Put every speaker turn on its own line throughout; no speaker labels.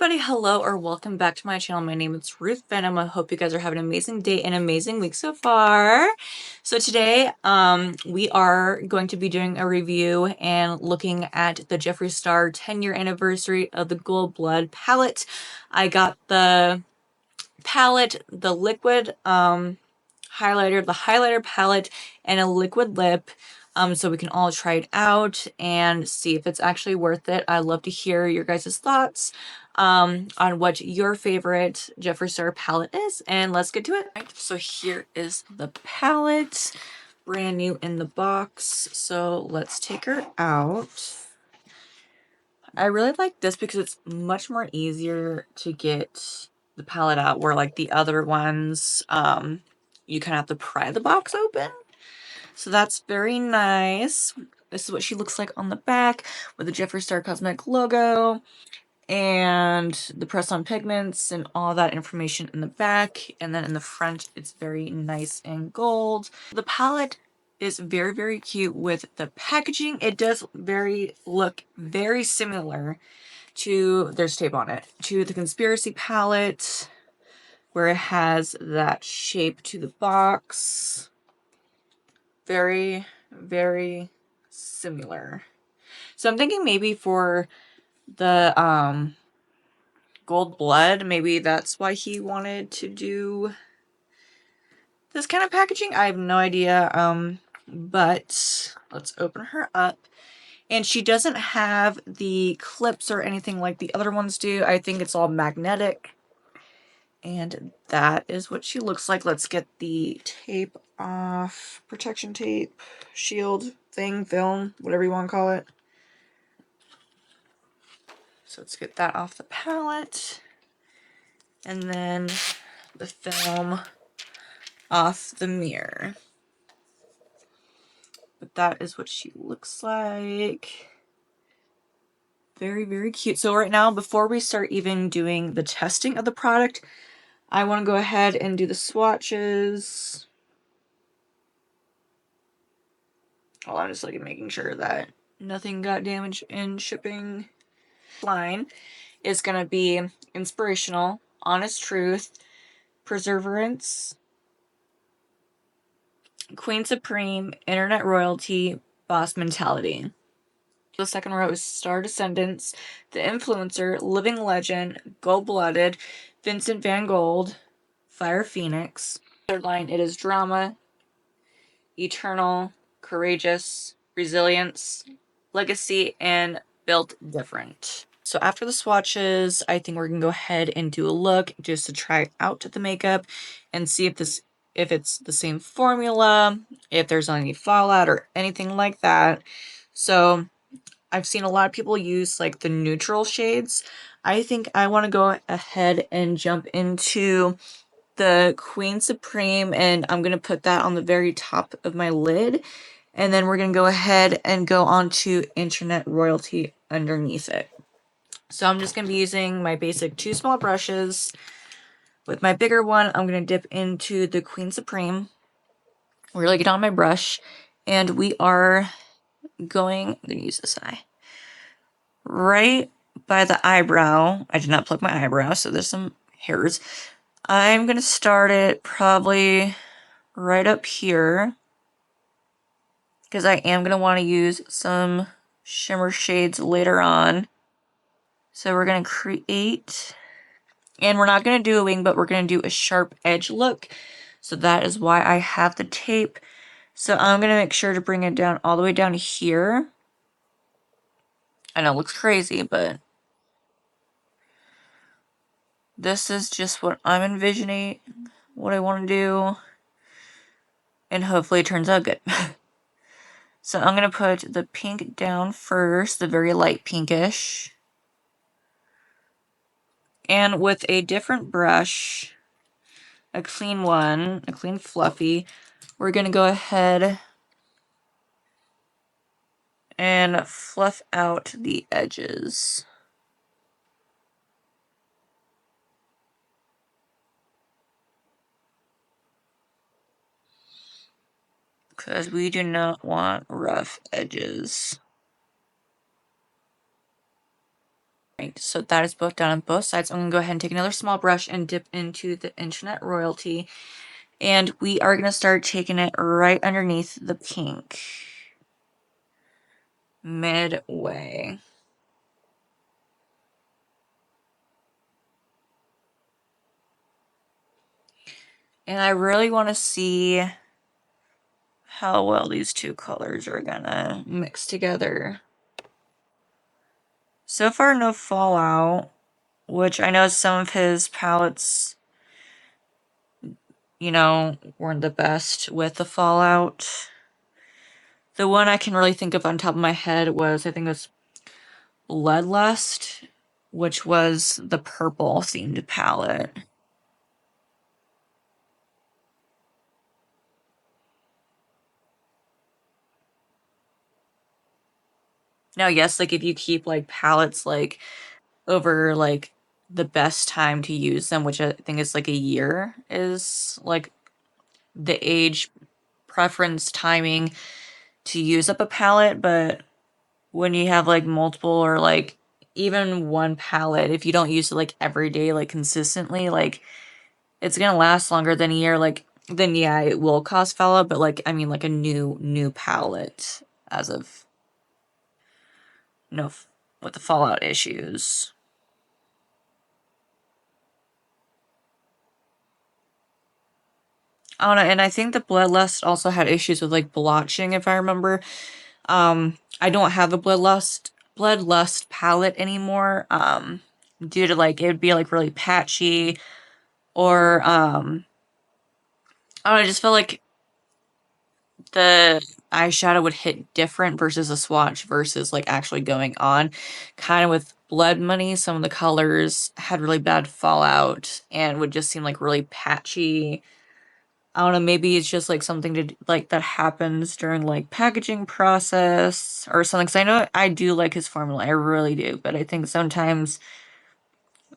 Everybody, hello or welcome back to my channel. My name is Ruth Venom. I hope you guys are having an amazing day and amazing week so far. So today we are going to be doing a review and looking at the Jeffree Star 10-year anniversary of the Gold Blood palette. I got the palette, the liquid highlighter, the highlighter palette, and a liquid lip. So we can all try it out and see if it's actually worth it. I'd love to hear your guys' thoughts on what your favorite Jeffree Star palette is, and let's get to it. Right, so here is the palette, brand new in the box. So let's take her out. I really like this because it's much more easier to get the palette out, where like the other ones, you kind of have to pry the box open. So that's very nice. This is what she looks like on the back with the Jeffree Star Cosmetic logo and the press-on pigments and all that information in the back. And then in the front, it's very nice and gold. The palette is very, very cute with the packaging. It does look very similar to, there's tape on it, to the Conspiracy palette, where it has that shape to the box. Very, very similar. So I'm thinking maybe for the Gold Blood, maybe that's why he wanted to do this kind of packaging. I have no idea. But let's open her up. And she doesn't have the clips or anything like the other ones do. I think it's all magnetic. And that is what she looks like. Let's get the tape off. Protection tape, shield thing, film, whatever you want to call it. So let's get that off the palette. And then the film off the mirror. But that is what she looks like. Very, very cute. So right now, before we start even doing the testing of the product, I want to go ahead and do the swatches. Well, I'm just like making sure that nothing got damaged in shipping. Line is going to be inspirational, honest truth, perseverance, Queen Supreme, internet royalty, boss mentality. The second row is Star Descendants, The Influencer, Living Legend, Gold-Blooded, Vincent Van Gogh, Fire Phoenix. Third line, it is Drama, Eternal, Courageous, Resilience, Legacy, and Built Different. So after the swatches, I think we're gonna go ahead and do a look just to try out the makeup and see if it's the same formula, if there's any fallout or anything like that. So I've seen a lot of people use like the neutral shades. I think I want to go ahead and jump into the Queen Supreme, and I'm going to put that on the very top of my lid. And then we're going to go ahead and go on to Internet Royalty underneath it. So I'm just going to be using my basic 2 small brushes. With my bigger one, I'm going to dip into the Queen Supreme. Really get on my brush. And we are I'm going to use this eye. Right by the eyebrow. I did not pluck my eyebrow, so there's some hairs. I'm going to start it probably right up here, because I am going to want to use some shimmer shades later on. So we're going to create, and we're not going to do a wing, but we're going to do a sharp edge look. So that is why I have the tape. So I'm going to make sure to bring it down all the way down here. I know it looks crazy, but this is just what I'm envisioning, what I want to do, and hopefully it turns out good. So I'm going to put the pink down first, the very light pinkish. And with a different brush, a clean one, a clean fluffy, we're going to go ahead and fluff out the edges. Because we do not want rough edges. Right, so that is both done on both sides. I'm gonna go ahead and take another small brush and dip into the Internet Royalty. And we are gonna start taking it right underneath the pink. Midway. And I really want to see how well these two colors are gonna mix together. So far, no fallout, which I know some of his palettes, you know, weren't the best with the fallout. The one I can really think of on top of my head was, I think it was Bloodlust, which was the purple themed palette. Now, yes, like if you keep like palettes like over like the best time to use them, which I think is like a year, is like the age preference timing to use up a palette. But when you have like multiple or like even one palette, if you don't use it like every day, like consistently, like it's gonna last longer than a year. Like then yeah, it will cause fallout, but like I mean like a new palette as of no with the fallout issues. I don't know, and I think the Bloodlust also had issues with like blotching, if I remember. I don't have a Bloodlust palette anymore. Due to like it would be like really patchy, or I don't know, I just feel like the eyeshadow would hit different versus a swatch versus like actually going on. Kind of with Blood Money, some of the colors had really bad fallout and would just seem like really patchy. I don't know, maybe it's just like something to like that happens during like packaging process or something. Because I know I do like his formula, I really do, but I think sometimes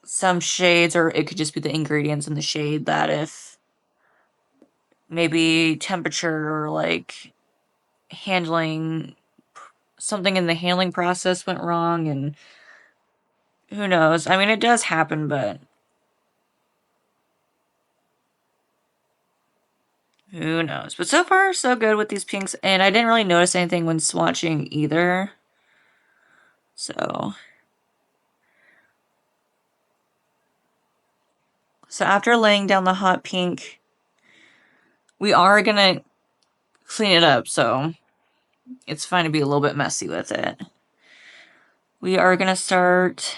some shades, or it could just be the ingredients in the shade, that if maybe temperature or like handling, something in the handling process went wrong, and who knows? I mean, it does happen, but who knows? But so far, so good with these pinks, and I didn't really notice anything when swatching either. So after laying down the hot pink, we are gonna clean it up, so it's fine to be a little bit messy with it. We are gonna start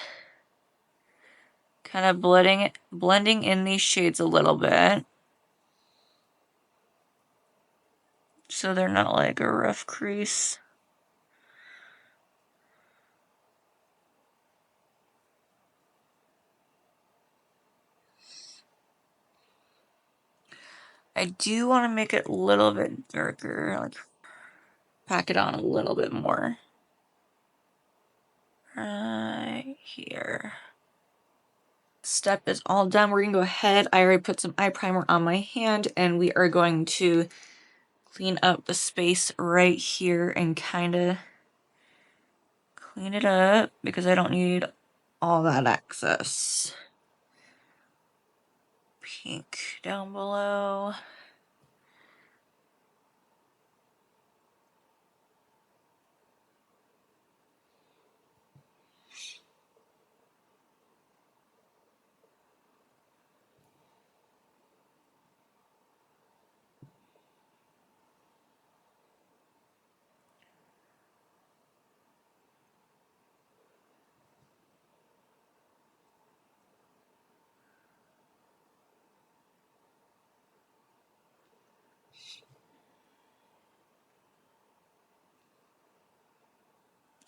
kind of blending in these shades a little bit, so they're not like a rough crease. I do want to make it a little bit darker, like pack it on a little bit more. Right here. Step is all done. We're gonna go ahead. I already put some eye primer on my hand, and we are going to clean up the space right here and kind of clean it up because I don't need all that excess pink down below.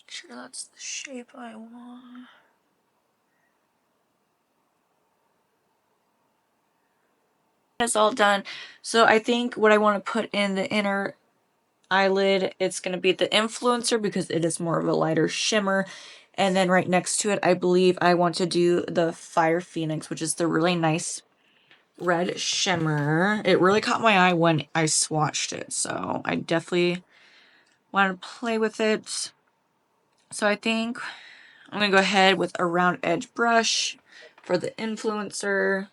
Make sure that's the shape I want. It's all done. So I think what I want to put in the inner eyelid, it's going to be the influencer because it is more of a lighter shimmer. And then right next to it, I believe I want to do the Fire Phoenix, which is the really nice red shimmer. It really caught my eye when I swatched it, so I definitely want to play with it. So I think I'm going to go ahead with a round edge brush for the influencer.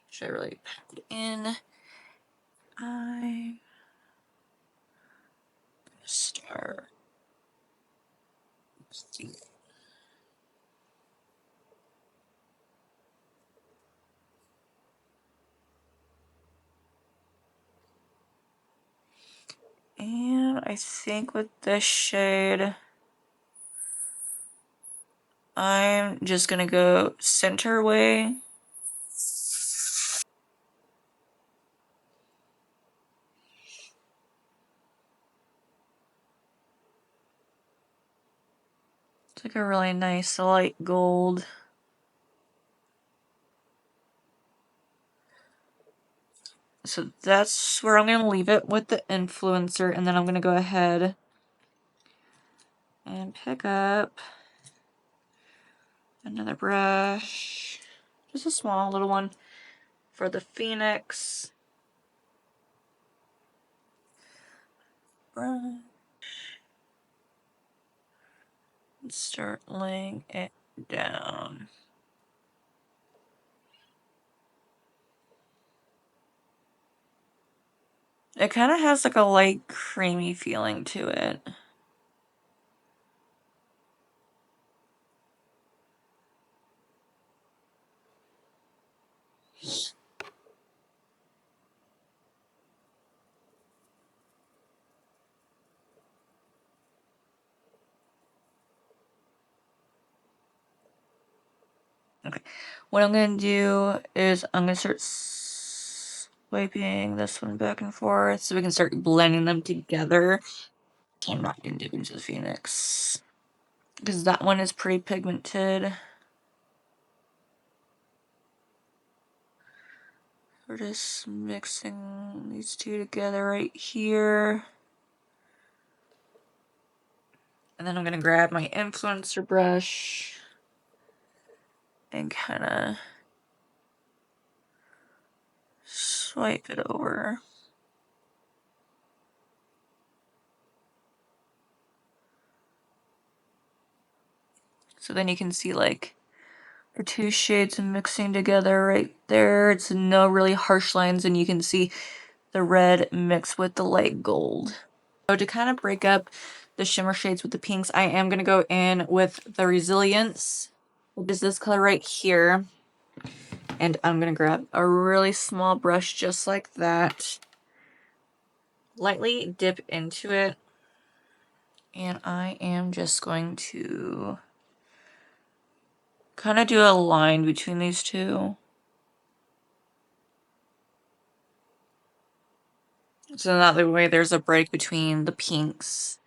Should I really pack it in? I start. And I think with this shade, I'm just gonna go center way. It's like a really nice light gold. So that's where I'm gonna leave it with the influencer, and then I'm gonna go ahead and pick up another brush, just a small little one for the Phoenix brush, and start laying it down. It kind of has like a light creamy feeling to it. Okay, what I'm going to do is I'm going to start swiping this one back and forth so we can start blending them together. I'm not going to dip into the Phoenix because that one is pretty pigmented. We're just mixing these two together right here. And then I'm going to grab my influencer brush and kind of swipe it over. So then you can see like the two shades mixing together right there. It's no really harsh lines, and you can see the red mixed with the light gold. So to kind of break up the shimmer shades with the pinks, I am going to go in with the Resilience, which is this color right here. And I'm going to grab a really small brush just like that. Lightly dip into it. And I am just going to kind of do a line between these two. So that way there's a break between the pinks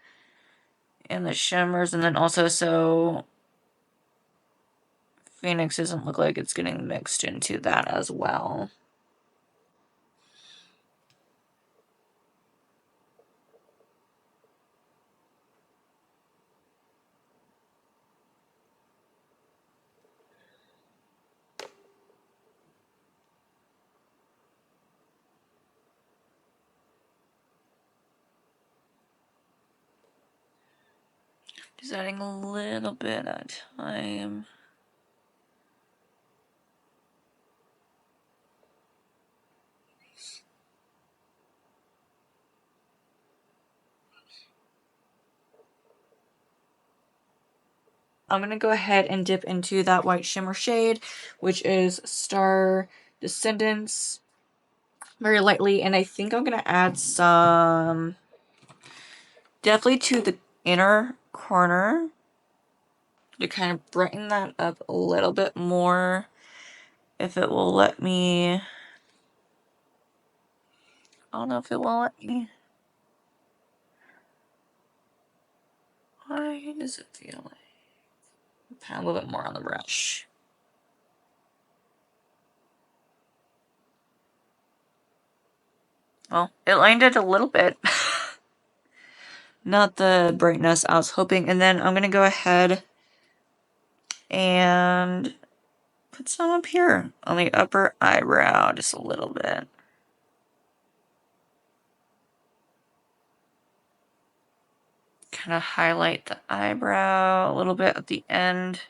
and the shimmers, and then also so Phoenix doesn't look like it's getting mixed into that as well. Just adding a little bit at a time. I'm going to go ahead and dip into that white shimmer shade, which is Star Descendants, very lightly. And I think I'm going to add some, definitely to the inner corner, to kind of brighten that up a little bit more. If it will let me. I don't know if it will let me. Why does it feel like? Pat a little bit more on the brush. Well, it landed a little bit. Not the brightness I was hoping. And then I'm going to go ahead and put some up here on the upper eyebrow, just a little bit. kind of highlight the eyebrow a little bit at the end.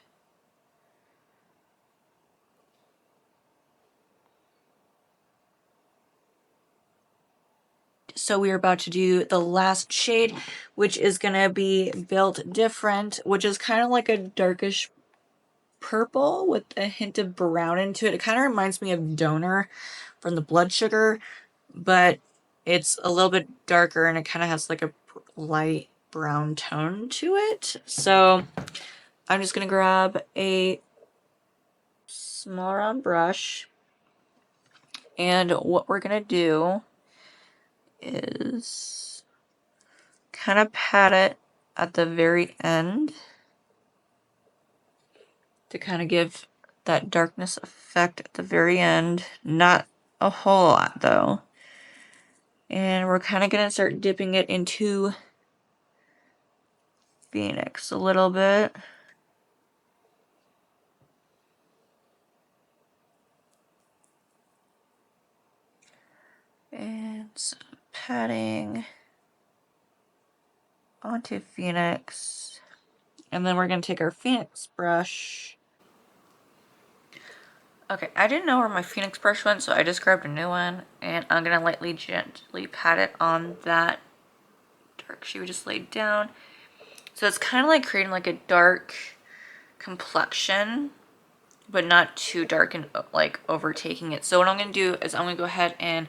So we are about to do the last shade, which is going to be Built Different, which is kind of like a darkish purple with a hint of brown into it. It kind of reminds me of Donor from the Blood Sugar, but it's a little bit darker and it kind of has like a light brown tone to it. So I'm just going to grab a small round brush, and what we're going to do is kind of pat it at the very end to kind of give that darkness effect at the very end. Not a whole lot though. And we're kind of going to start dipping it into Phoenix a little bit. And some patting onto Phoenix. And then we're going to take our Phoenix brush. Okay, I didn't know where my Phoenix brush went, so I just grabbed a new one. And I'm going to lightly, gently pat it on that dark shade we just laid down. So it's kind of like creating like a dark complexion, but not too dark and like overtaking it. So what I'm going to do is I'm going to go ahead and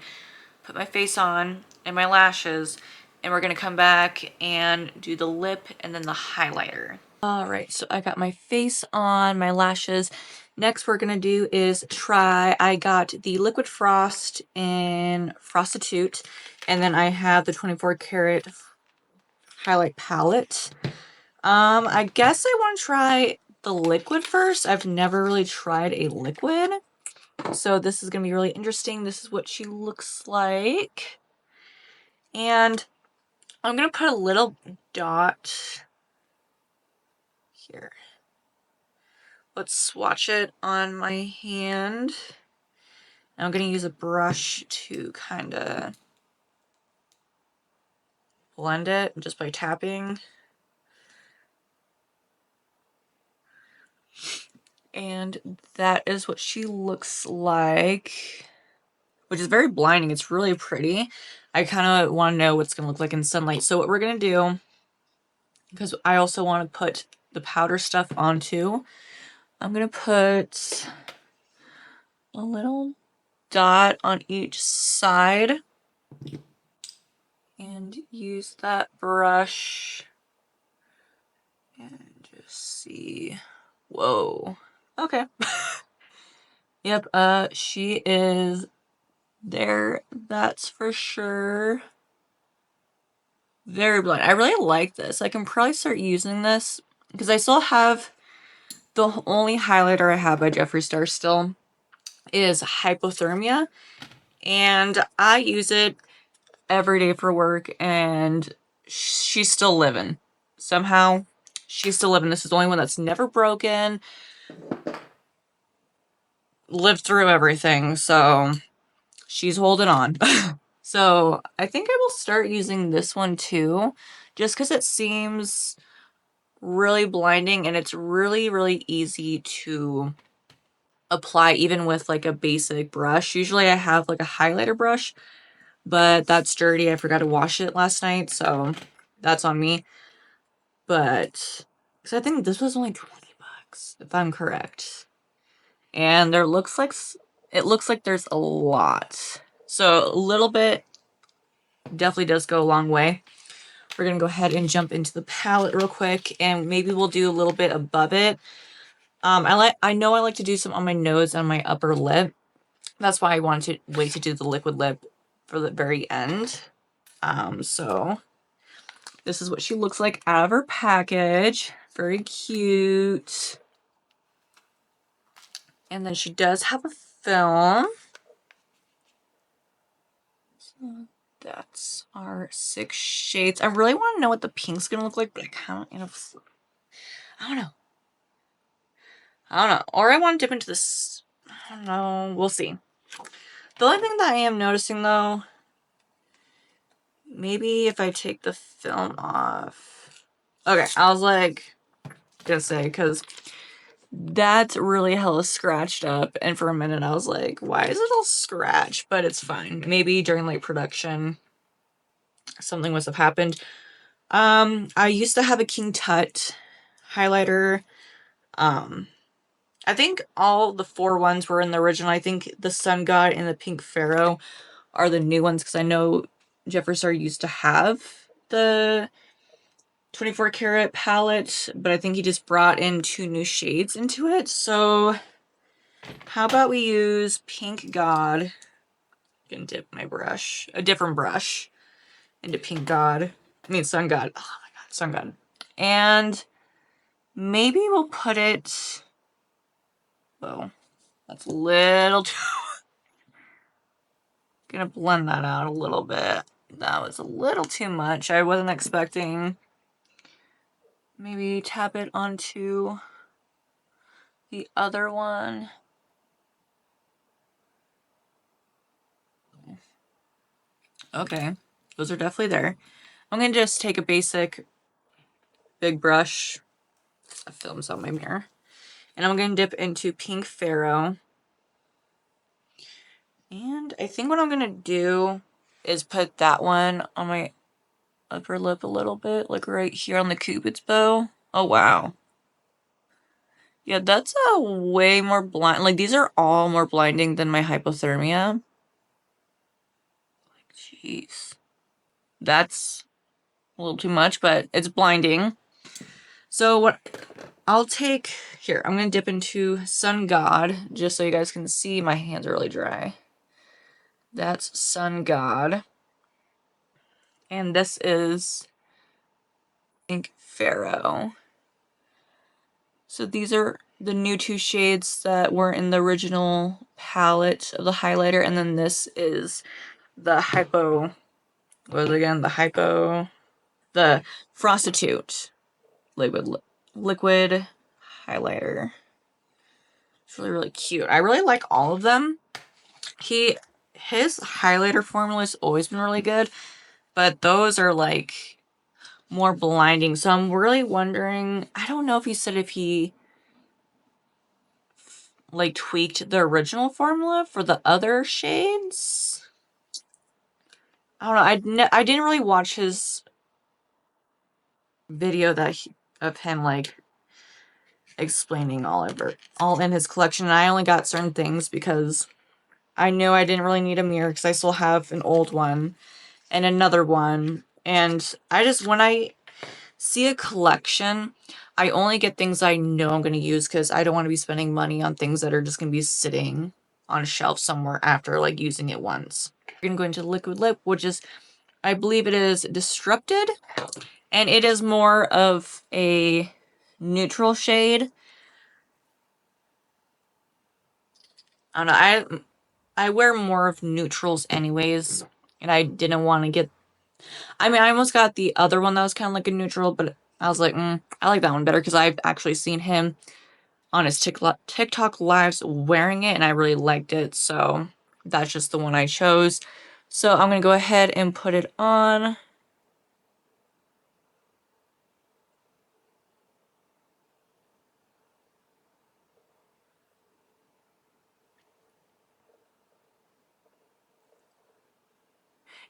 put my face on and my lashes, and we're going to come back and do the lip and then the highlighter. All right, so I got my face on, my lashes. Next we're going to do is I got the Liquid Frost in Frostitute, and then I have the 24 karat highlight palette. I guess I want to try the liquid first. I've never really tried a liquid, so this is going to be really interesting. This is what she looks like. And I'm going to put a little dot here. Let's swatch it on my hand. I'm going to use a brush to kind of blend it just by tapping. And that is what she looks like, which is very blinding. It's really pretty. I kind of want to know what's going to look like in sunlight. So what we're going to do, because I also want to put the powder stuff on too, I'm going to put a little dot on each side and use that brush and just see. Whoa. Okay. Yep, she is there, that's for sure. Very blind. I really like this. I can probably start using this because I still have the only highlighter I have by Jeffree Star still is Hypothermia, and I use it every day for work, and she's still living. Somehow, she's still living. This is the only one that's never broken. Lived through everything, so she's holding on. So I think I will start using this one too, just because it seems really blinding and it's really, really easy to apply even with like a basic brush. Usually I have like a highlighter brush, but that's dirty. I forgot to wash it last night, so that's on me. But because I think this was only $20 if I'm correct. And it looks like there's a lot. So a little bit definitely does go a long way. We're gonna go ahead and jump into the palette real quick, and maybe we'll do a little bit above it. I know I like to do some on my nose and my upper lip. That's why I wanted to wait to do the liquid lip for the very end. So this is what she looks like out of her package. Very cute. And then she does have a film. So that's our 6 shades. I really want to know what the pink's gonna look like, but I kind of, I don't know. Or I want to dip into this. I don't know. We'll see. The only thing that I am noticing though, maybe if I take the film off. Okay, I was like, gonna say, because that's really hella scratched up. And for a minute, I was like, why is it all scratched? But it's fine. Maybe during like production, something must have happened. I used to have a King Tut highlighter. I think all the 4 ones were in the original. I think the Sun God and the Pink Pharaoh are the new ones, because I know Jeffree Star used to have the 24 karat palette, but I think he just brought in 2 new shades into it. So how about we use Pink God? I'm gonna dip my brush, a different brush, into Pink God. I mean Sun God. Oh my god, Sun God. And maybe we'll put it, well, that's a little too, gonna blend that out a little bit. That was a little too much. I wasn't expecting. Maybe tap it onto the other one. Okay, those are definitely there. I'm gonna just take a basic big brush. I filmed on my mirror. And I'm gonna dip into Pink Pharaoh. And I think what I'm gonna do is put that one on my upper lip a little bit, like right here on the Cupid's bow. Oh wow. Yeah, that's a way more blind. Like, these are all more blinding than my hypothermia. Like, jeez. That's a little too much, but it's blinding. So what I'll take here, I'm gonna dip into Sun God just so you guys can see. My hands are really dry. That's Sun God. And this is Pink Pharaoh. So these are the new 2 shades that were in the original palette of the highlighter, and then this is the hypo, what was it again? The Prostitute liquid highlighter. It's really, really cute. I really like all of them. His highlighter formula has always been really good, but those are like more blinding. So I'm really wondering, I don't know if he said if he like tweaked the original formula for the other shades. I don't know. I didn't really watch his video of him like explaining all in his collection. And I only got certain things because I knew I didn't really need a mirror because I still have an old one and another one. And I just, when I see a collection, I only get things I know I'm going to use because I don't want to be spending money on things that are just going to be sitting on a shelf somewhere after like using it once. We're going to go into Liquid Lip, which is, I believe it is Disrupted, and it is more of a neutral shade. I don't know, I wear more of neutrals anyways, and I didn't want to get, I mean, I almost got the other one that was kind of like a neutral, but I was like, I like that one better because I've actually seen him on his TikTok lives wearing it, and I really liked it, so that's just the one I chose. So I'm going to go ahead and put it on.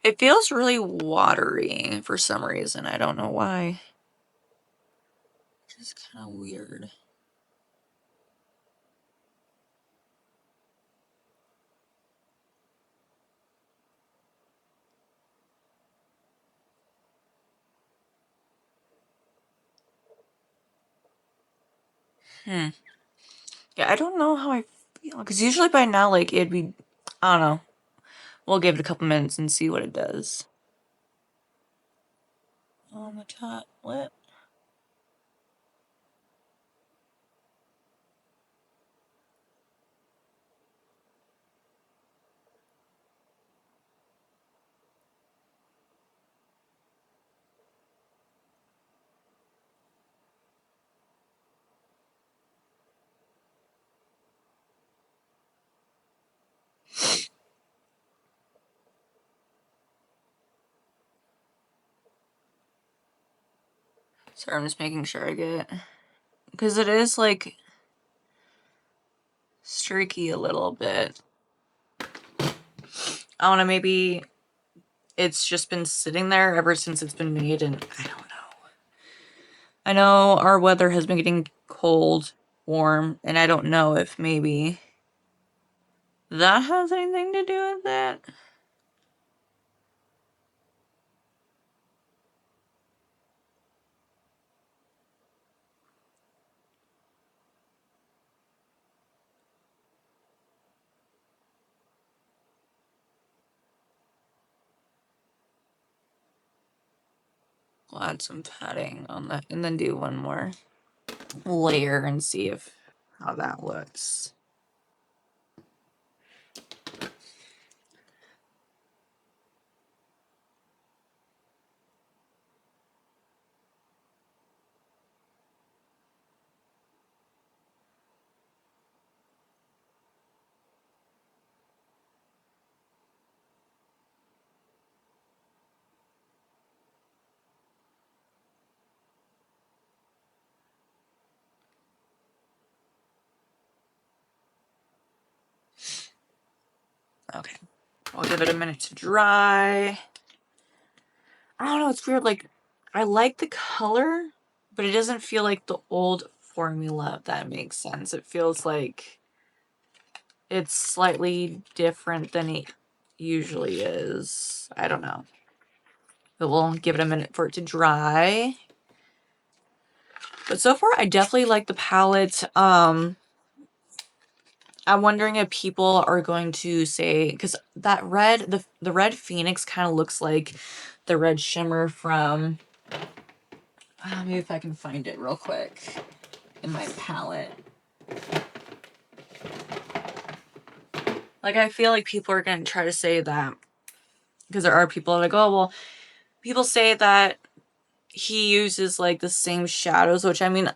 It feels really watery for some reason. I don't know why. It's kind of weird. Yeah, I don't know how I feel. Because usually by now, like, it'd be, I don't know. We'll give it a couple minutes and see what it does. On the top lip. Sorry, I'm just making sure I get, because it is like streaky a little bit. I don't know, maybe it's just been sitting there ever since it's been made, and I don't know. I know our weather has been getting cold, warm, and I don't know if maybe that has anything to do with it. We'll add some padding on that and then do one more layer and see how that looks. Okay, I'll give it a minute to dry. I don't know, it's weird, like, I like the color, but it doesn't feel like the old formula, if that makes sense. It feels like it's slightly different than it usually is. I don't know. But we'll give it a minute for it to dry. But so far, I definitely like the palette. I'm wondering if people are going to say, because that red, the red Phoenix kind of looks like the red shimmer from, maybe if I can find it real quick in my palette. Like, I feel like people are going to try to say that, because there are people like, oh, well, people say that he uses like the same shadows, which I mean,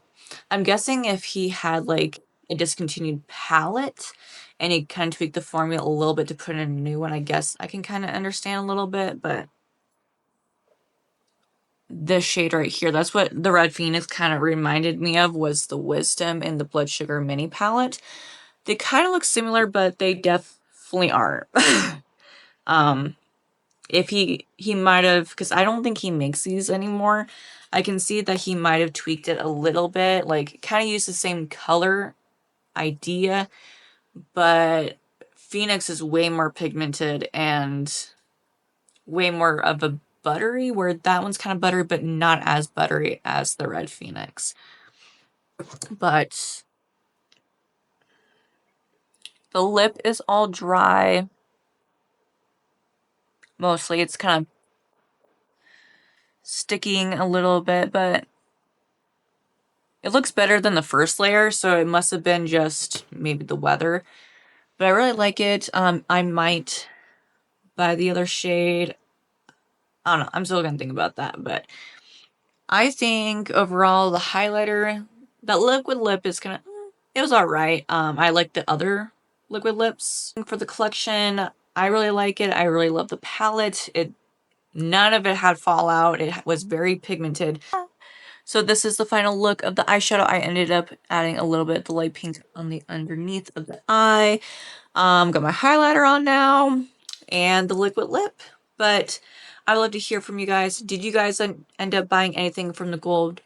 I'm guessing if he had like a discontinued palette and he kind of tweaked the formula a little bit to put in a new one, I guess I can kind of understand a little bit, but this shade right here, that's what the Red Phoenix kind of reminded me of, was the Wisdom in the Blood Sugar mini palette. They kind of look similar, but they definitely aren't. If he might have, because I don't think he makes these anymore. I can see that he might have tweaked it a little bit, like kind of used the same color idea, but Phoenix is way more pigmented and way more of a buttery, where that one's kind of buttery, but not as buttery as the Red Phoenix. But the lip is all dry. Mostly it's kind of sticking a little bit, but it looks better than the first layer, so it must have been just maybe the weather. But I really like it. I might buy the other shade. I don't know. I'm still gonna think about that, but I think overall the highlighter, that liquid lip is kind of, it was alright. I like the other liquid lips. For the collection, I really like it. I really love the palette. None of it had fallout. It was very pigmented. So this is the final look of the eyeshadow. I ended up adding a little bit of the light pink on the underneath of the eye. Got my highlighter on now and the liquid lip. But I'd love to hear from you guys. Did you guys end up buying anything from the Gold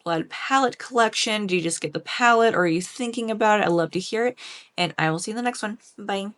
Blood palette collection? Did you just get the palette, or are you thinking about it? I'd love to hear it. And I will see you in the next one. Bye.